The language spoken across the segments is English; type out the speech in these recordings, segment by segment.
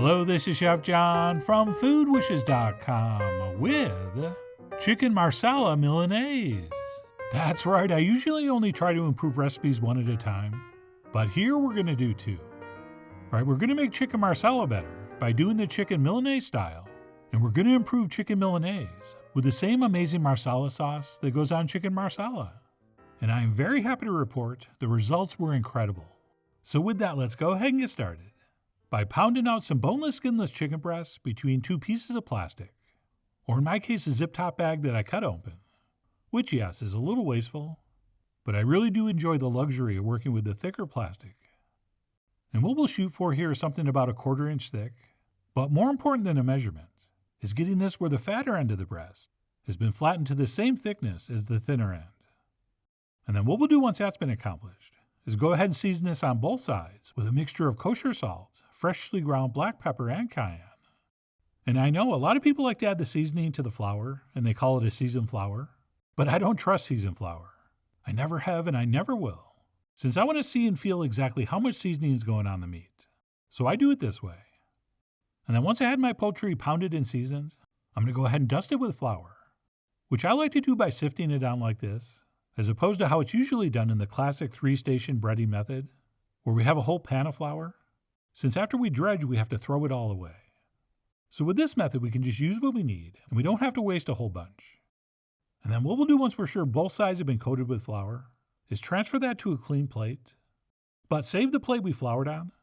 Hello, this is Chef John from foodwishes.com with chicken Marsala Milanese. That's right, I usually only try to improve recipes one at a time, but here we're going to do two. Right, we're going to make chicken Marsala better by doing the chicken Milanese style, and we're going to improve chicken Milanese with the same amazing Marsala sauce that goes on chicken Marsala. And I am very happy to report the results were incredible. So with that, let's go ahead and get started by pounding out some boneless, skinless chicken breasts between two pieces of plastic, or in my case, a zip top bag that I cut open, which, yes, is a little wasteful, but I really do enjoy the luxury of working with the thicker plastic. And what we'll shoot for here is something about a 1/4 inch thick, but more important than a measurement is getting this where the fatter end of the breast has been flattened to the same thickness as the thinner end. And then what we'll do once that's been accomplished is go ahead and season this on both sides with a mixture of kosher salt, freshly ground black pepper, and cayenne. And I know a lot of people like to add the seasoning to the flour, and they call it a seasoned flour, but I don't trust seasoned flour. I never have and I never will, since I want to see and feel exactly how much seasoning is going on the meat. So I do it this way. And then once I had my poultry pounded and seasoned, I'm going to go ahead and dust it with flour, which I like to do by sifting it down like this, as opposed to how it's usually done in the classic 3-station breading method, where we have a whole pan of flour, since after we dredge, we have to throw it all away. So with this method, we can just use what we need, and we don't have to waste a whole bunch. And then what we'll do once we're sure both sides have been coated with flour is transfer that to a clean plate, but save the plate we floured on,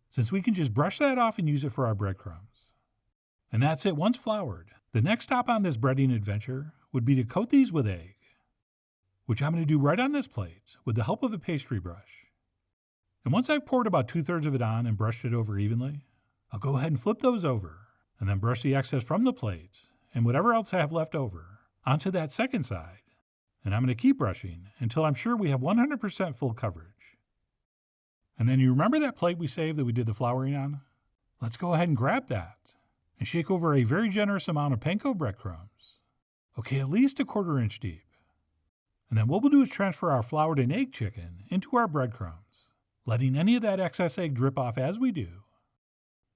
since we can just brush that off and use it for our breadcrumbs. And that's it. Once floured, the next stop on this breading adventure would be to coat these with egg, which I'm going to do right on this plate with the help of a pastry brush. And once I've poured about 2/3 of it on and brushed it over evenly, I'll go ahead and flip those over and then brush the excess from the plate and whatever else I have left over onto that second side. And I'm going to keep brushing until I'm sure we have 100% full coverage. And then you remember that plate we saved that we did the flouring on? Let's go ahead and grab that and shake over a very generous amount of panko breadcrumbs. Okay, at least a 1/4 inch deep. And then what we'll do is transfer our floured and egg chicken into our breadcrumbs, letting any of that excess egg drip off as we do.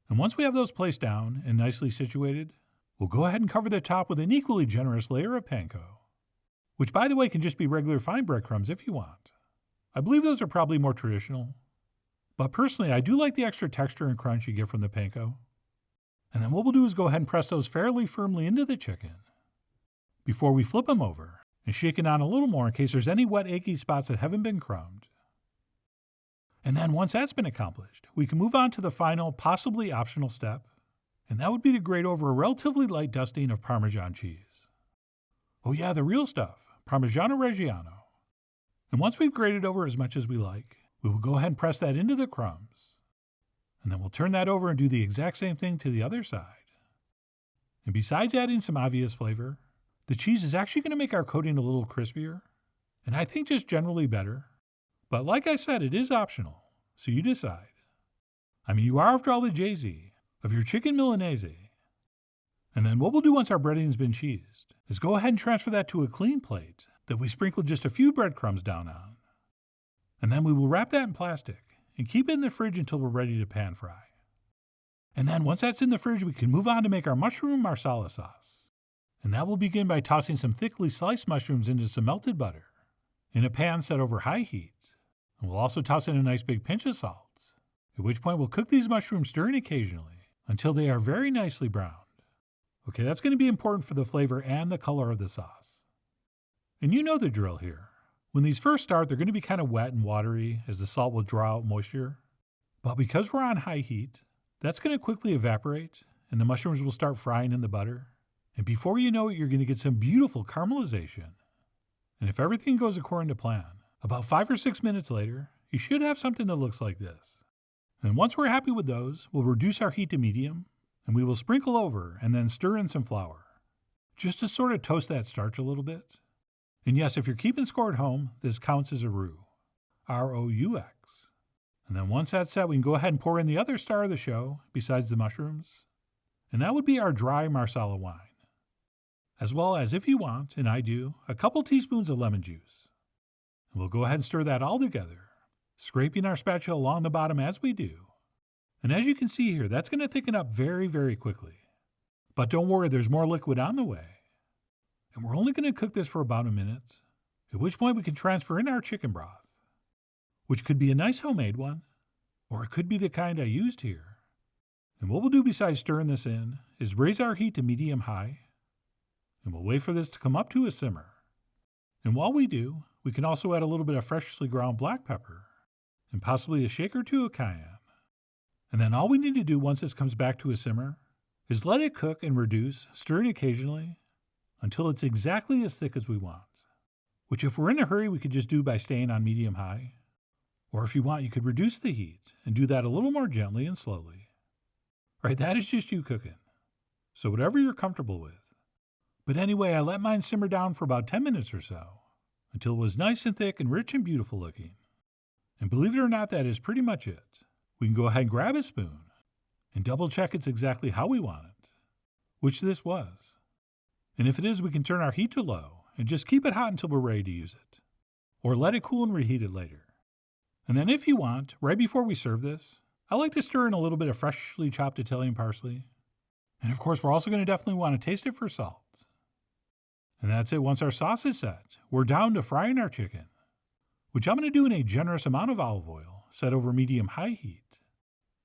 And once we have those placed down and nicely situated, we'll go ahead and cover the top with an equally generous layer of panko, which by the way can just be regular fine breadcrumbs if you want. I believe those are probably more traditional, but personally I do like the extra texture and crunch you get from the panko. And then what we'll do is go ahead and press those fairly firmly into the chicken before we flip them over and shake it on a little more in case there's any wet achy spots that haven't been crumbed. And then once that's been accomplished, we can move on to the final, possibly optional step, and that would be to grate over a relatively light dusting of Parmesan cheese. Oh yeah, the real stuff, Parmigiano Reggiano. And once we've grated over as much as we like, we will go ahead and press that into the crumbs. And then we'll turn that over and do the exact same thing to the other side. And besides adding some obvious flavor, the cheese is actually going to make our coating a little crispier, and I think just generally better. But like I said, it is optional, so you decide. I mean, you are after all the Jay-Z of your chicken Milanese. And then what we'll do once our breading's been cheesed is go ahead and transfer that to a clean plate that we sprinkled just a few breadcrumbs down on. And then we will wrap that in plastic and keep it in the fridge until we're ready to pan fry. And then once that's in the fridge, we can move on to make our mushroom Marsala sauce. And that will begin by tossing some thickly sliced mushrooms into some melted butter in a pan set over high heat. And we'll also toss in a nice big pinch of salt, at which point we'll cook these mushrooms stirring occasionally until they are very nicely browned. Okay, that's going to be important for the flavor and the color of the sauce. And you know the drill here. When these first start, they're going to be kind of wet and watery as the salt will draw out moisture. But because we're on high heat, that's going to quickly evaporate and the mushrooms will start frying in the butter. And before you know it, you're going to get some beautiful caramelization. And if everything goes according to plan, about 5 or 6 minutes later, you should have something that looks like this. And once we're happy with those, we'll reduce our heat to medium, and we will sprinkle over and then stir in some flour, just to sort of toast that starch a little bit. And yes, if you're keeping score at home, this counts as a roux, R-O-U-X. And then once that's set, we can go ahead and pour in the other star of the show, besides the mushrooms, and that would be our dry Marsala wine, as well as, if you want, and I do, a couple teaspoons of lemon juice. And we'll go ahead and stir that all together, scraping our spatula along the bottom as we do. And as you can see here, that's going to thicken up very, very quickly. But don't worry, there's more liquid on the way. And we're only going to cook this for about a minute, at which point we can transfer in our chicken broth, which could be a nice homemade one, or it could be the kind I used here. And what we'll do besides stirring this in is raise our heat to medium-high, and we'll wait for this to come up to a simmer. And while we do, we can also add a little bit of freshly ground black pepper, and possibly a shake or two of cayenne. And then all we need to do once this comes back to a simmer is let it cook and reduce, stirring occasionally, until it's exactly as thick as we want. Which if we're in a hurry, we could just do by staying on medium-high. Or if you want, you could reduce the heat and do that a little more gently and slowly. Right, that is just you cooking. So whatever you're comfortable with. But anyway, I let mine simmer down for about 10 minutes or so, until it was nice and thick and rich and beautiful looking. And believe it or not, that is pretty much it. We can go ahead and grab a spoon and double check it's exactly how we want it, which this was. And if it is, we can turn our heat to low and just keep it hot until we're ready to use it. Or let it cool and reheat it later. And then if you want, right before we serve this, I like to stir in a little bit of freshly chopped Italian parsley. And of course, we're also going to definitely want to taste it for salt. And that's it. Once our sauce is set, we're down to frying our chicken, which I'm going to do in a generous amount of olive oil, set over medium-high heat.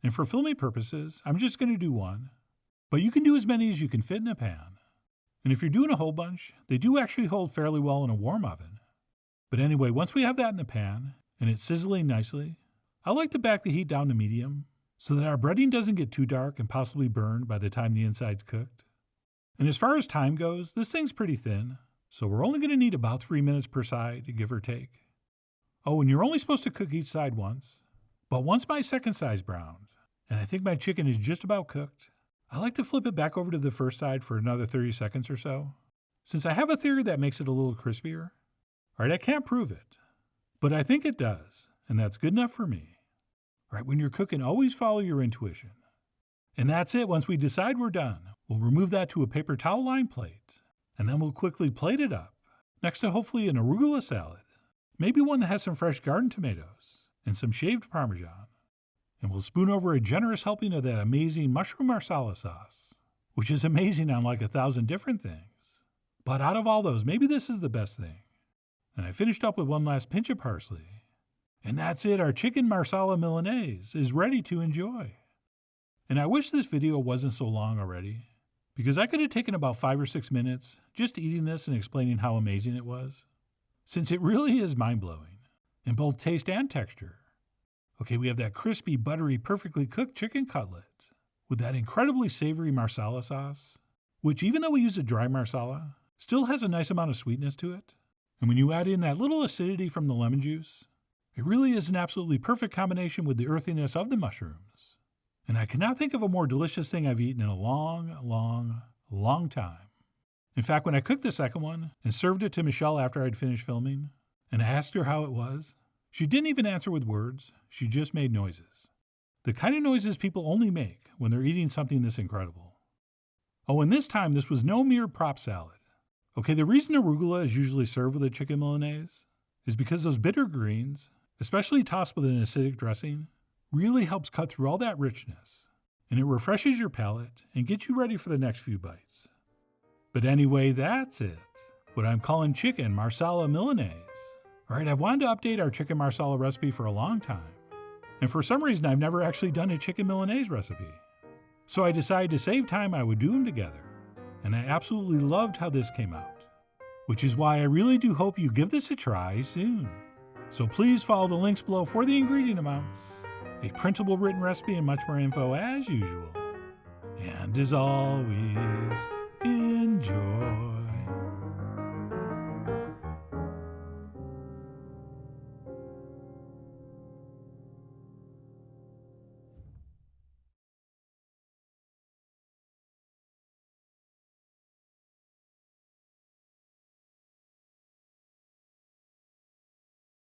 And for filming purposes, I'm just going to do one, but you can do as many as you can fit in a pan. And if you're doing a whole bunch, they do actually hold fairly well in a warm oven. But anyway, once we have that in the pan, and it's sizzling nicely, I like to back the heat down to medium, so that our breading doesn't get too dark and possibly burned by the time the inside's cooked. And as far as time goes, this thing's pretty thin, so we're only going to need about 3 minutes per side, give or take. Oh, and you're only supposed to cook each side once. But once my second side's browned, and I think my chicken is just about cooked, I like to flip it back over to the first side for another 30 seconds or so, since I have a theory that makes it a little crispier. All right, I can't prove it, but I think it does, and that's good enough for me. All right, when you're cooking, always follow your intuition. And that's it. Once we decide we're done, we'll remove that to a paper towel-lined plate, and then we'll quickly plate it up, next to hopefully an arugula salad, maybe one that has some fresh garden tomatoes and some shaved Parmesan. And we'll spoon over a generous helping of that amazing mushroom Marsala sauce, which is amazing on like 1,000 different things. But out of all those, maybe this is the best thing. And I finished up with one last pinch of parsley. And that's it. Our chicken Marsala Milanese is ready to enjoy. And I wish this video wasn't so long already, because I could have taken about 5 or 6 minutes just eating this and explaining how amazing it was, since it really is mind-blowing in both taste and texture. Okay, we have that crispy, buttery, perfectly cooked chicken cutlet with that incredibly savory Marsala sauce, which even though we use a dry Marsala, still has a nice amount of sweetness to it. And when you add in that little acidity from the lemon juice, it really is an absolutely perfect combination with the earthiness of the mushrooms. And I cannot think of a more delicious thing I've eaten in a long, long, long time. In fact, when I cooked the second one and served it to Michelle after I'd finished filming, and I asked her how it was, she didn't even answer with words, she just made noises. The kind of noises people only make when they're eating something this incredible. Oh, and this time this was no mere prop salad. Okay, the reason arugula is usually served with a chicken Milanese is because those bitter greens, especially tossed with an acidic dressing, really helps cut through all that richness, and it refreshes your palate and gets you ready for the next few bites. But anyway, that's it. What I'm calling chicken Marsala Milanese. All right, I've wanted to update our chicken Marsala recipe for a long time, and for some reason I've never actually done a chicken Milanese recipe. So I decided to save time, I would do them together, and I absolutely loved how this came out, which is why I really do hope you give this a try soon. So please follow the links below for the ingredient amounts, a printable written recipe, and much more info as usual. And as always,